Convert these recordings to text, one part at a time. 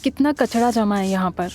कितना कचरा जमा है यहाँ पर।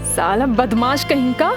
साला बदमाश कहीं का।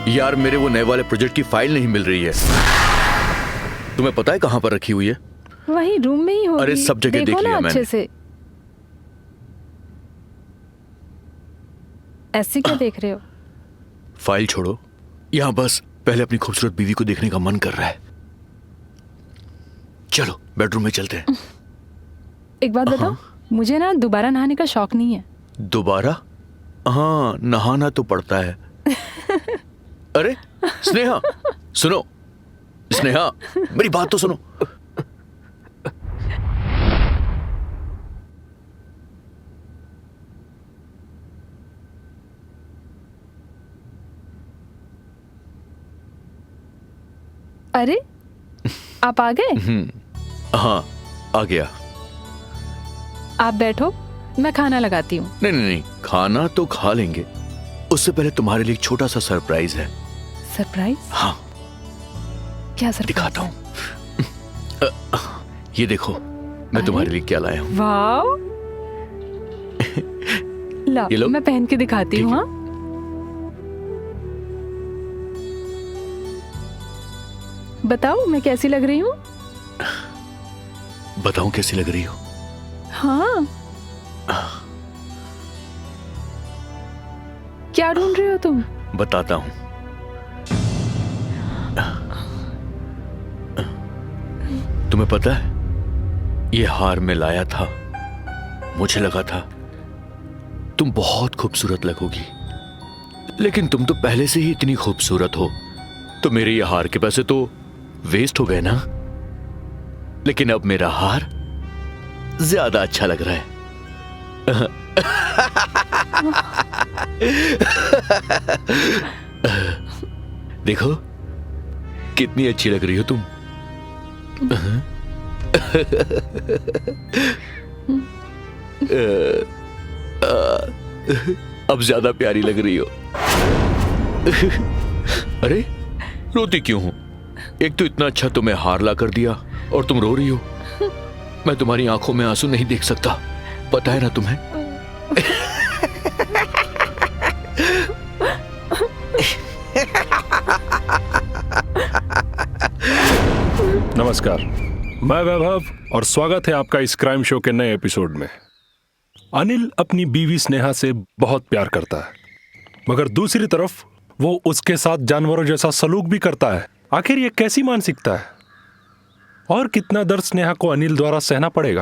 यार मेरे वो नए वाले प्रोजेक्ट की फाइल नहीं मिल रही है। तुम्हें पता है कहाँ पर रखी हुई है? वही रूम में ही होगी। अरे सब जगह देख लिया मैंने। अच्छे से। ऐसे क्या देख रहे हो? फाइल छोड़ो, यहाँ बस पहले अपनी खूबसूरत बीवी को देखने का मन कर रहा है। चलो बेडरूम में चलते हैं। एक बात बताओ, मुझे ना दोबारा नहाने का शौक नहीं है। दोबारा? हाँ, नहाना तो पड़ता है। अरे स्नेहा, सुनो। स्नेहा, मेरी बात तो सुनो। अरे आप आ गए? हाँ आ गया। आप बैठो, मैं खाना लगाती हूँ। नहीं नहीं नहीं, खाना तो खा लेंगे, उससे पहले तुम्हारे लिए एक छोटा सा सरप्राइज है। सरप्राइज? हाँ। क्या सरप्राइज? दिखाता हूँ। ये देखो मैं तुम्हारे लिए क्या लाया हूँ। वाव। ये लो। मैं पहन के दिखाती हूँ। हाँ बताओ मैं कैसी लग रही हूँ? बताऊं कैसी लग रही हो? हाँ। क्या ढूंढ रहे हो तुम? बताता हूं। तुम्हें पता है, ये हार मैं लाया था, मुझे लगा था तुम बहुत खूबसूरत लगोगी, लेकिन तुम तो पहले से ही इतनी खूबसूरत हो, तो मेरे ये हार के पैसे तो वेस्ट हो गए ना। लेकिन अब मेरा हार ज्यादा अच्छा लग रहा है। देखो कितनी अच्छी लग रही हो तुम। अब ज्यादा प्यारी लग रही हो। अरे रोती क्यों हो? एक तो इतना अच्छा तुम्हें हार ला कर दिया और तुम रो रही हो। मैं तुम्हारी आंखों में आंसू नहीं देख सकता, पता है ना तुम्हें? नमस्कार, मैं वैभव और स्वागत है आपका इस क्राइम शो के नए एपिसोड में। अनिल अपनी बीवी स्नेहा से बहुत प्यार करता है, मगर दूसरी तरफ वो उसके साथ जानवरों जैसा सलूक भी करता है। आखिर ये कैसी मानसिकता है? और कितना दर्द स्नेहा को अनिल द्वारा सहना पड़ेगा?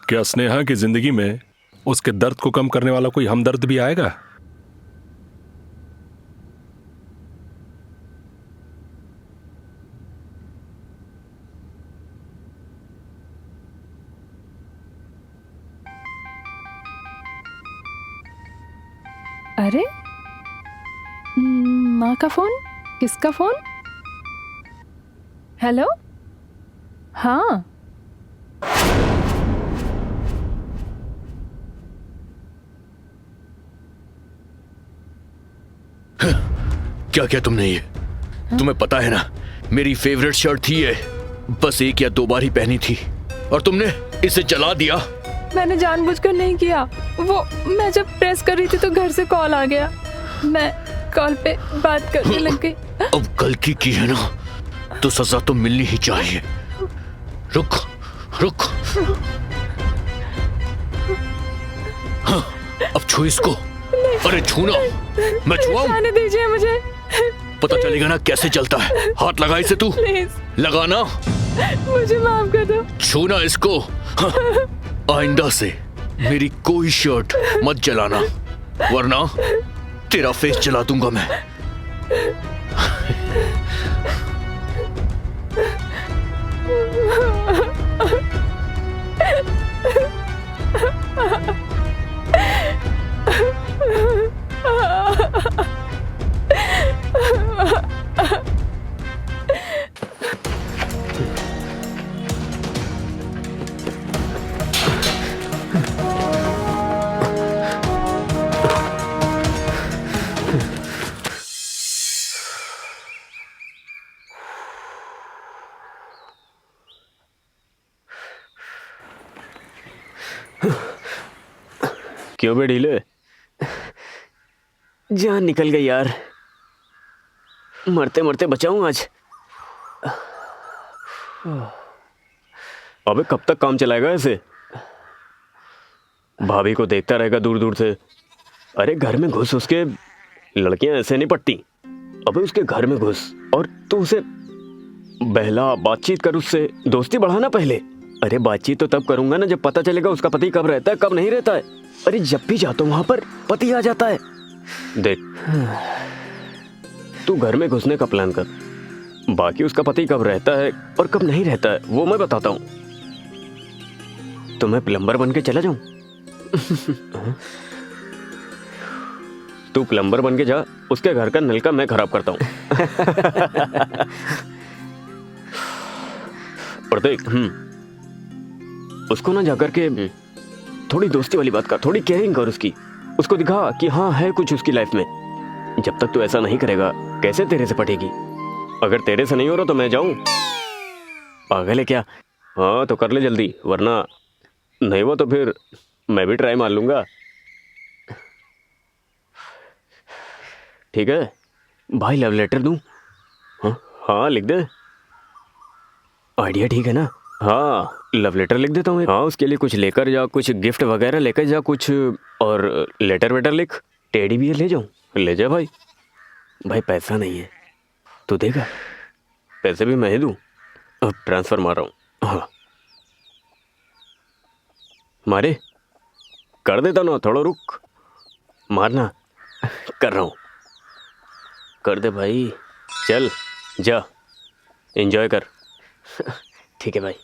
क्या स्नेहा की जिंदगी में उसके दर्द को कम करने वाला कोई हमदर्द भी आएगा? अरे माँ का फोन? किसका फोन? हेलो? हाँ। क्या किया तुमने ये? तुम्हें पता है ना, मेरी फेवरेट शर्ट थी ये। बस एक या दो बार ही पहनी थी और तुमने इसे जला दिया। मैंने जानबूझकर नहीं किया। वो मैं जब प्रेस कर रही थी तो घर से कॉल आ गया। मैं कॉल पे बात करने लग गई। अब गलती की है ना तो सजा तो मिलनी ही चाहिए। रुक रुक। हाँ, अब छू इसको। अरे छूना। मैं छुआऊं? जाने दीजिए मुझे। पता चलेगा ना कैसे चलता है। हाथ लगा इसे तू। प्लीज लगाना। मुझे माफ कर दो। छूना इसको। हाँ, आइंदा से मेरी कोई शर्ट मत जलाना, वरना तेरा फेस जला दूंगा मैं। क्यों बे ढीले? जान निकल गई यार। मरते मरते बचाऊं आज। अबे कब तक काम चलाएगा ऐसे? भाभी को देखता रहेगा दूर दूर से। अरे घर में घुस, उसके लड़कियां ऐसे नहीं पटती। अबे उसके घर में घुस और तू उसे बहला, बातचीत कर उससे, दोस्ती बढ़ाना पहले। अरे बातचीत तो तब करूंगा ना जब पता चलेगा उसका पति कब रहता है कब नहीं रहता है। अरे जब भी जाता हूं वहां पर पति आ जाता है। देख, तू घर में घुसने का प्लान कर, बाकी उसका पति कब रहता है और कब नहीं रहता है वो मैं बताता हूं। तो मैं प्लम्बर बन के चला जाऊं? तू प्लम्बर बन के जा, उसके घर का नल का मैं खराब करता हूं। और देख, उसको ना जाकर के थोड़ी दोस्ती वाली बात कर, थोड़ी केयरिंग कर उसकी। उसको दिखा कि हाँ है कुछ उसकी लाइफ में। जब तक तू ऐसा नहीं करेगा कैसे तेरे से पटेगी? अगर तेरे से नहीं हो रहा तो मैं जाऊं? पागल है क्या? हाँ तो कर ले जल्दी, वरना नहीं वो तो फिर मैं भी ट्राई मार लूंगा। ठीक है भाई, लव लेटर दूं? हाँ हाँ लिख दे। आइडिया ठीक है ना? हाँ लव लेटर लिख देता हूँ। हाँ उसके लिए कुछ लेकर जा, कुछ गिफ्ट वगैरह लेकर जा कुछ, और लेटर वेटर लिख। टेडी बियर ले जाऊँ? ले जा भाई। भाई पैसा नहीं है, तू देगा? पैसे भी मैं ही दूँ? अब ट्रांसफर मार रहा हूँ। हाँ मारे, कर देता ना, थोड़ा रुक, मारना। कर रहा हूँ, कर दे भाई। चल जा, एंजॉय कर। ठीक है भाई।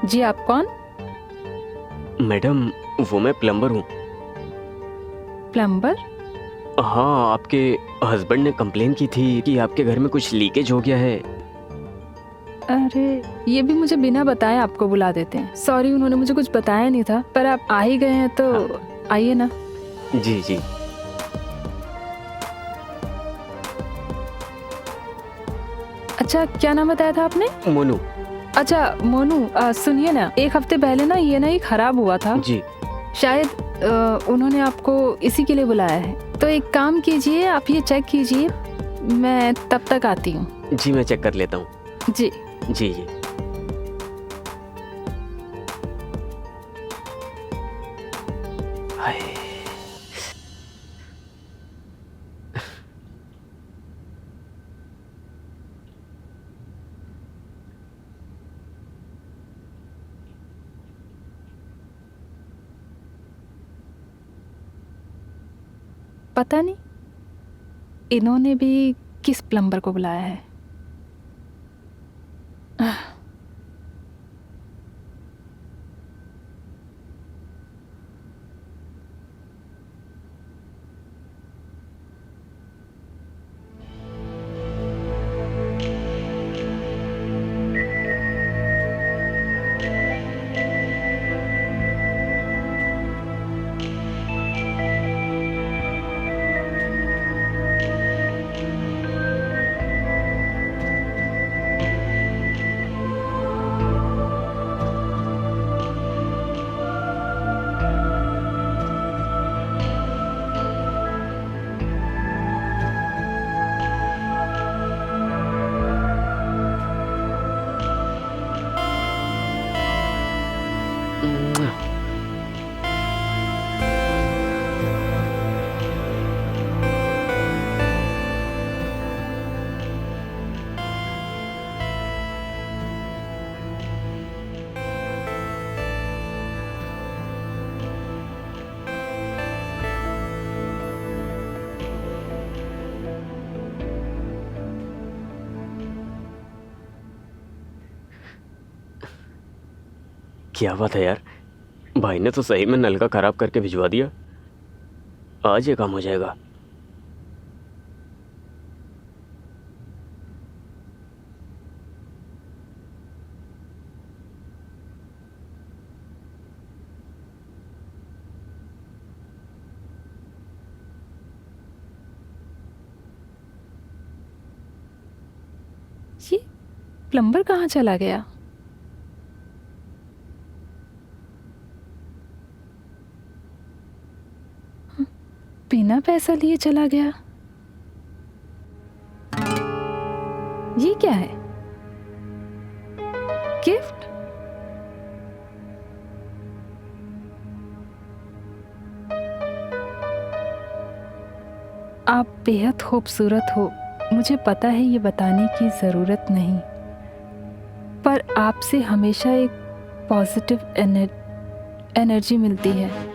जी आप कौन? मैडम वो मैं प्लम्बर हूँ। प्लम्बर? हाँ, आपके हस्बैंड ने कंप्लेन की थी कि आपके घर में कुछ लीकेज हो गया है। अरे ये भी मुझे बिना बताए आपको बुला देते हैं। सॉरी, उन्होंने मुझे कुछ बताया नहीं था, पर आप आ ही गए हैं तो आइए ना। जी जी। अच्छा, क्या नाम बताया था आपने? मोनू। अच्छा मोनू, सुनिए ना, एक हफ्ते पहले ना ये नई खराब हुआ था। जी। शायद उन्होंने आपको इसी के लिए बुलाया है। तो एक काम कीजिए, आप ये चेक कीजिए, मैं तब तक आती हूँ। जी मैं चेक कर लेता हूँ। जी जी जी। हाय। पता नहीं इन्होंने भी किस प्लम्बर को बुलाया है। क्या बात है यार, भाई ने तो सही में नल का खराब करके भिजवा दिया। आज ये काम हो जाएगा। ये प्लम्बर कहाँ चला गया? बिना पैसा लिए चला गया। ये क्या है? गिफ्ट? आप बेहद खूबसूरत हो, मुझे पता है, ये बताने की ज़रूरत नहीं, पर आपसे हमेशा एक पॉजिटिव एनर्जी मिलती है।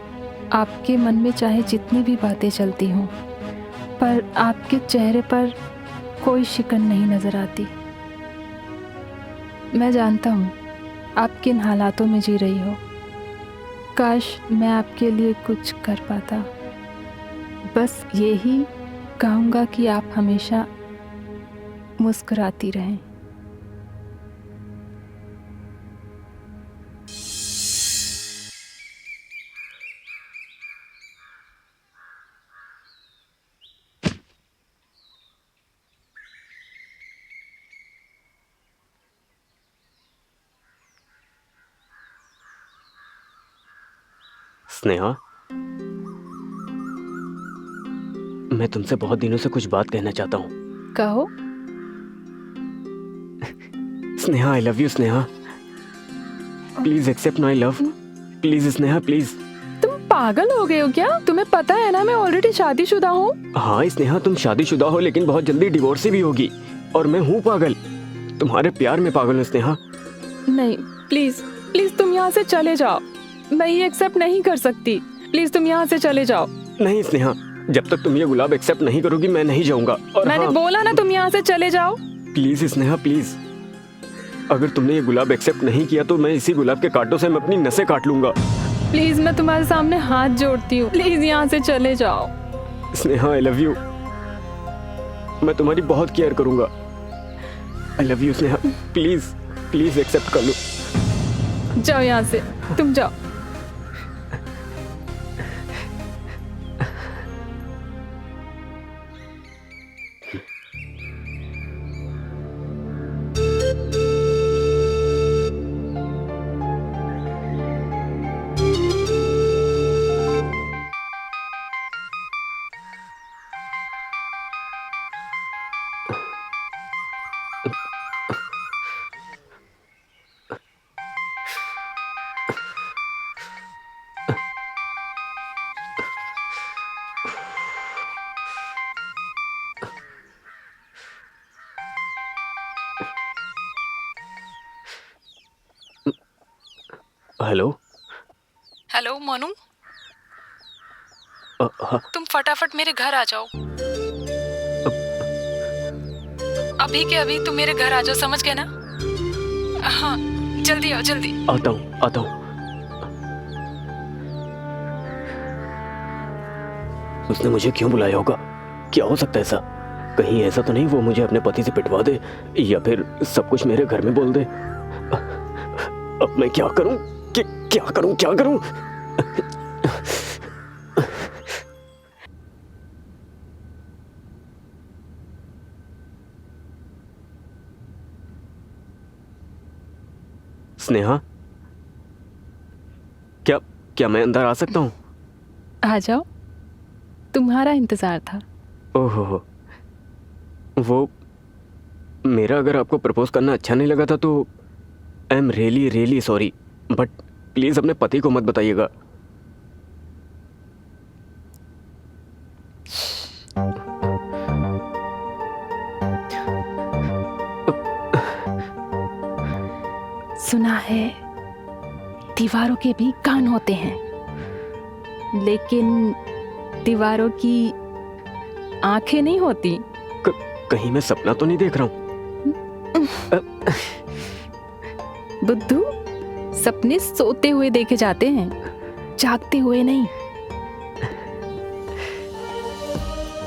आपके मन में चाहे जितनी भी बातें चलती हों, पर आपके चेहरे पर कोई शिकन नहीं नज़र आती। मैं जानता हूँ आप किन हालातों में जी रही हो। काश मैं आपके लिए कुछ कर पाता। बस यही कहूँगा कि आप हमेशा मुस्कुराती रहें। स्नेहा, मैं तुमसे बहुत दिनों से कुछ बात कहना चाहता हूँ। कहो। Sneha, I love you Sneha. Please accept my love. Please Sneha, please. तुम पागल हो गए हो क्या? तुम्हें पता है ना मैं ऑलरेडी शादीशुदा हूँ। हाँ स्नेहा, तुम शादीशुदा हो लेकिन बहुत जल्दी डिवोर्स भी होगी, और मैं हूँ पागल। तुम्हारे प्यार में पागल हूँ स्नेहा। नहीं, प्लीज प्लीज तुम यहाँ से चले जाओ। मैं ये एक्सेप्ट नहीं कर सकती। प्लीज तुम यहाँ से चले जाओ। नहीं स्नेहा, जब तक तुम ये गुलाब एक्सेप्ट नहीं करोगी मैं नहीं जाऊंगा। और मैंने बोला ना तुम यहाँ से चले जाओ। Please Sneha, please. अगर तुमने ये गुलाब एक्सेप्ट नहीं किया तो मैं इसी गुलाब के कांटों से मैं अपनी नसें काट लूंगा। प्लीज मैं तुम्हारे सामने हाथ जोड़ती हूँ, प्लीज यहाँ से चले जाओ। स्नेहा आई लव यू, मैं तुम्हारी बहुत केयर करूंगा। I love you Sneha, please please accept कर लो। जाओ यहाँ से, तुम जाओ। हेलो। हेलो मोनू, हाँ, तुम फटाफट मेरे घर आ जाओ। अभी के अभी तुम मेरे घर आ जाओ, समझ गए ना? हाँ, जल्दी आओ, जल्दी। आता हूँ आता हूँ। उसने मुझे क्यों बुलाया होगा? क्या हो सकता है ऐसा? कहीं ऐसा तो नहीं वो मुझे अपने पति से पिटवा दे या फिर सब कुछ मेरे घर में बोल दे। अब मैं क्या करूं? क्या करूं? स्नेहा, क्या मैं अंदर आ सकता हूँ? आ जाओ, तुम्हारा इंतजार था। ओहो, वो मेरा अगर आपको प्रपोज करना अच्छा नहीं लगा था तो I am really sorry, but please अपने पति को मत बताइएगा। सुना है दीवारों के भी कान होते हैं, लेकिन दीवारों की आंखें नहीं होती। कहीं मैं सपना तो नहीं देख रहा हूँ? बुद्धू, सपने सोते हुए देखे जाते हैं, जागते हुए नहीं।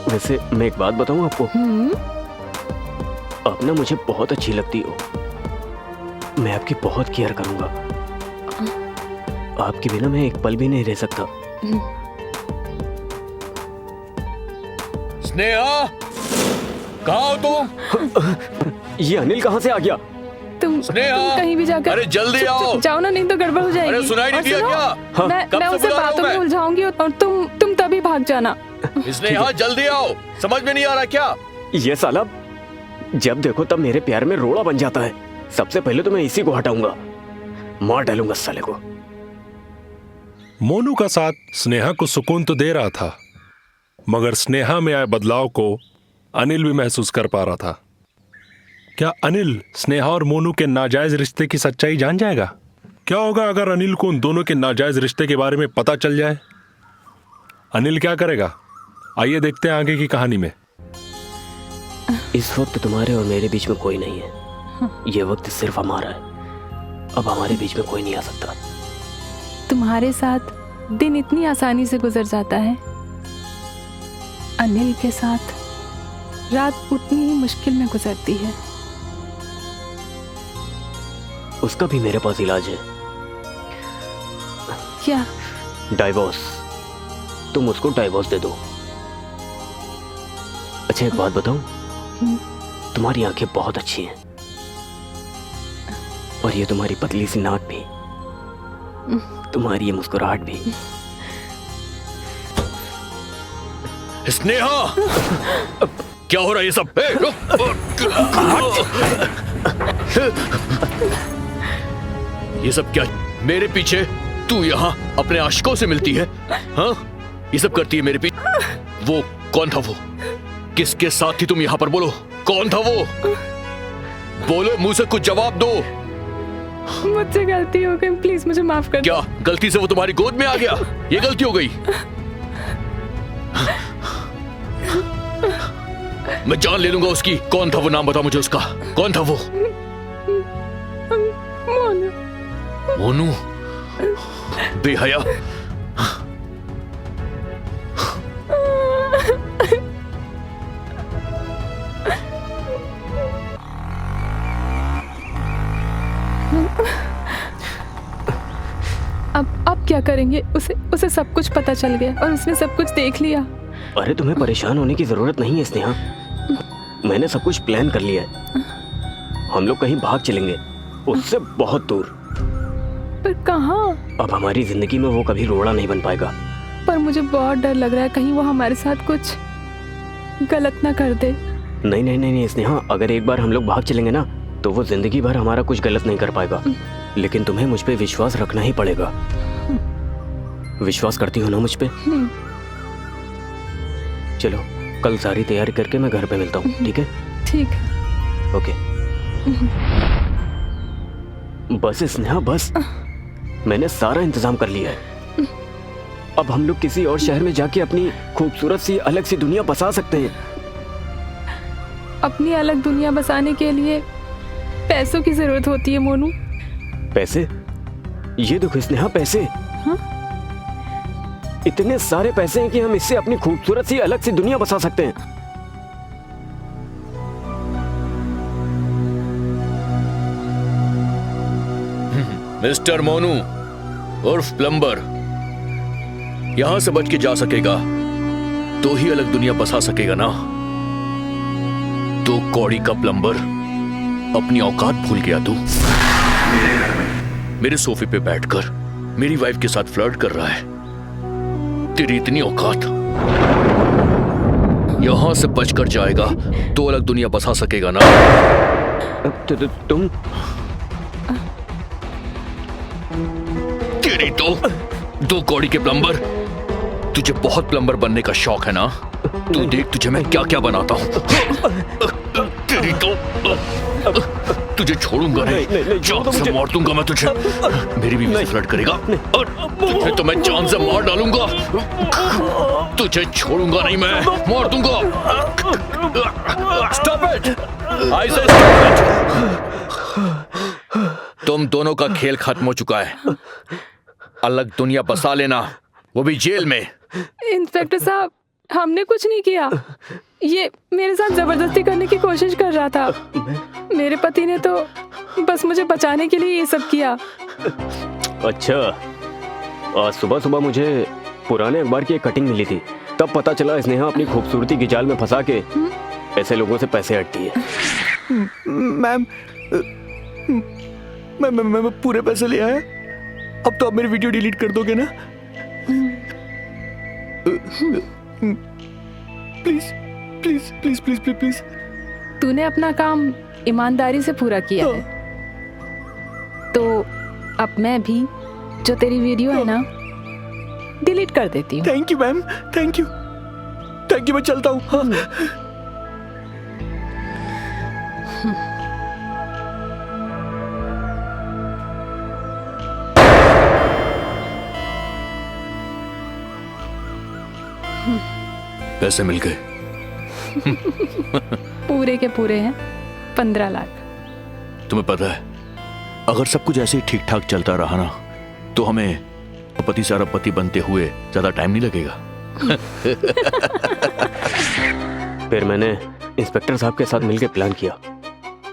वैसे मैं एक बात बताऊं आपको, आप ना मुझे बहुत अच्छी लगती हो। मैं आपकी बहुत केयर करूंगा। आपके बिना मैं एक पल भी नहीं रह सकता। स्नेहा, कहाँ हो तुम? ये अनिल कहाँ से आ गया? तुम कहीं भी जाकर अरे जल्दी आओ। जाओ ना, नहीं तो गड़बड़ हो जाएगी। अरे सुनाई नहीं दिया क्या? मैं उसे बातों में उलझाऊंगी और तुम तभी भाग जाना। स्नेहा जल्दी आओ, समझ में नहीं आ रहा क्या? ये साला जब देखो तब मेरे प्यार में रोड़ा बन जाता है। सबसे पहले तो मैं इसी को हटाऊंगा, मार डालूंगा साले को। मोनू का साथ स्नेहा को सुकून तो दे रहा था, मगर स्नेहा में आए बदलाव को अनिल भी महसूस कर पा रहा था। क्या अनिल स्नेहा और मोनू के नाजायज रिश्ते की सच्चाई जान जाएगा? क्या होगा अगर अनिल को उन दोनों के नाजायज रिश्ते के बारे में पता चल जाए? अनिल क्या करेगा? आइए देखते हैं आगे की कहानी में। इस वक्त तुम्हारे और मेरे बीच में कोई नहीं है। ये वक्त सिर्फ हमारा है। अब हमारे बीच में कोई नहीं आ सकता। तुम्हारे साथ दिन इतनी आसानी से गुजर जाता है, अनिल के साथ रात उतनी ही मुश्किल में गुजरती है। उसका भी मेरे पास इलाज है। क्या? डाइवोर्स। तुम उसको डाइवोर्स दे दो। अच्छा एक बात बताऊं, तुम्हारी आंखें बहुत अच्छी हैं और ये तुम्हारी पतली सी नाक भी, तुम्हारी ये मुस्कुराहट भी। स्नेहा, क्या हो रहा है ये सब? ये सब क्या? मेरे पीछे तू यहाँ अपने आशिकों से मिलती है? हाँ, ये सब करती है मेरे पीछे। वो कौन था? वो किसके साथ थी तुम यहाँ पर? बोलो, कौन था वो? बोलो, मुंह से कुछ जवाब दो। मुझसे गलती हो गई, प्लीज मुझे माफ कर दो। क्या गलती से वो तुम्हारी गोद में आ गया? ये गलती हो गई? मैं जान ले लूंगा उसकी। कौन था वो? नाम बता मुझे उसका। कौन था वो? मोनू, बेहया। अब क्या करेंगे? उसे सब कुछ पता चल गया और उसने सब कुछ देख लिया। अरे तुम्हें परेशान होने की जरूरत नहीं है स्नेहा, मैंने सब कुछ प्लान कर लिया है। हम लोग कहीं भाग चलेंगे, उससे बहुत दूर। पर कहाँ? अब हमारी जिंदगी में वो कभी रोड़ा नहीं बन पाएगा। पर मुझे बहुत डर लग रहा है, कहीं वो हमारे साथ कुछ गलत ना कर दे। नहीं नहीं नहीं नहीं स्नेहा, अगर एक बार हम लोग भाग चलेंगे ना तो वो जिंदगी भर हमारा कुछ गलत नहीं कर पाएगा। लेकिन तुम्हें मुझ पे विश्वास रखना ही पड़ेगा। विश्वास करती हो ना मुझ पे? चलो कल सारी तैयारी करके मैं घर पे मिलता हूँ, ठीक है? ठीक। ओके। बस स्नेहा बस, मैंने सारा इंतजाम कर लिया है। अब हम लोग किसी और शहर में जाके अपनी खूबसूरत सी अलग सी दुनिया बसा सकते हैं। अपनी अलग दुनिया बसाने के लिए पैसों की जरूरत होती है मोनू। पैसे? ये देखो स्नेहा, पैसे। हाँ? इतने सारे पैसे हैं कि हम इससे अपनी खूबसूरत सी अलग सी दुनिया बसा सकते हैं। मिस्टर मोनू उर्फ प्लम्बर, यहां से बच के जा सकेगा तो ही अलग दुनिया बसा सकेगा ना। तो कौड़ी का प्लम्बर, अपनी औकात भूल गया तू। मेरे सोफे पे बैठकर मेरी वाइफ के साथ फ्लर्ट कर रहा है। तेरी इतनी औकात, यहां से बचकर जाएगा तो अलग दुनिया बसा सकेगा ना। तुम तेरी तो दो कौड़ी के प्लम्बर, तुझे बहुत प्लम्बर बनने का शौक है ना? तू देख तुझे मैं क्या क्या बनाता हूँ। तेरी तो तुझे छोड़ूंगा नहीं, जान से मार दूंगा मैं तुझे। मेरी बीवी से फ्लर्ट करेगा और तुझे तो मैं जान से मार डालूंगा। तुझे छोड़ूंगा नहीं मैं, मार दूंगा। स्टॉप इट, आई से स्टॉप इट। तुम दोनों का खेल खत्म हो चुका है। अलग दुनिया बसा लेना, वो भी जेल में। इंस्पेक्टर साहब, हमने कुछ नहीं किया। ये मेरे साथ जबरदस्ती करने की कोशिश कर रहा था। मेरे पति ने तो बस मुझे बचाने के लिए ये सब किया। अच्छा, आज सुबह सुबह मुझे पुराने अखबार की एक कटिंग मिली थी, तब पता चला स्नेहा अपनी खूबसूरती की जाल में फंसा के ऐसे लोगों से पैसे हटती है। मैम, मैं पूरे पैसे ले आया। अब तो आप मेरी वीडियो डिलीट कर दोगे ना? Please please please please please please. तूने अपना काम ईमानदारी से पूरा किया है, तो अब मैं भी जो तेरी वीडियो है ना डिलीट कर देती हूँ। Thank you ma'am, thank you, thank you. मैं चलता हूँ। हाँ। पैसे मिल गए। पूरे के पूरे हैं 15 लाख। तुम्हें पता है, अगर सब कुछ ऐसे ही ठीक ठाक चलता रहा ना तो हमें पति से अरबपति बनते हुए ज्यादा टाइम नहीं लगेगा। फिर मैंने इंस्पेक्टर साहब के साथ मिलकर प्लान किया,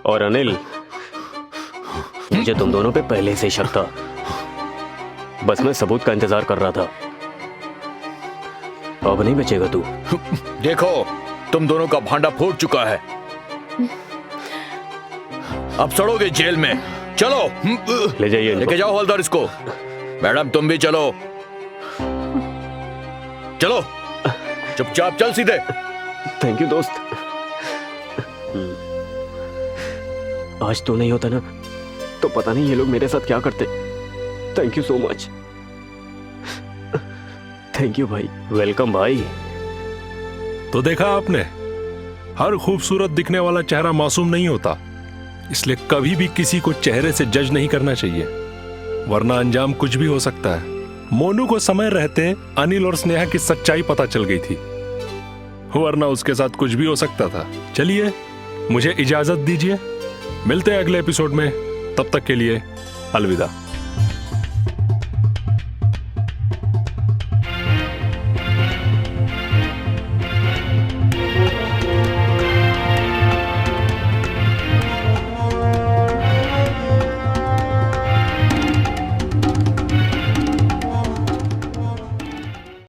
और अनिल, मुझे तुम दोनों पे पहले से शक था, बस मैं सबूत का इंतजार कर रहा था। अब नहीं बचेगा तू। देखो, तुम दोनों का भांडा फूट चुका है। अब सड़ोगे जेल में। चलो ले जाइए इनको। लेके जाओ हवलदार इसको। मैडम तुम भी चलो, चलो चुपचाप चल सीधे। थैंक यू दोस्त। आज तो नहीं होता ना तो पता नहीं ये लोग मेरे साथ क्या करते। Thank you so much. Thank you भाई। वेलकम भाई। तो देखा आपने, हर खूबसूरत दिखने वाला चेहरा मासूम नहीं होता, इसलिए कभी भी किसी को चेहरे से जज नहीं करना चाहिए, वरना अंजाम कुछ भी हो सकता है। मोनू को समय रहते अनिल और स्नेहा की सच्चाई पता चल गई थी, वरना उसके साथ कुछ भी हो सकता था। चलिए मुझे इजाजत दीजिए, मिलते हैं अगले एपिसोड में, तब तक के लिए अलविदा।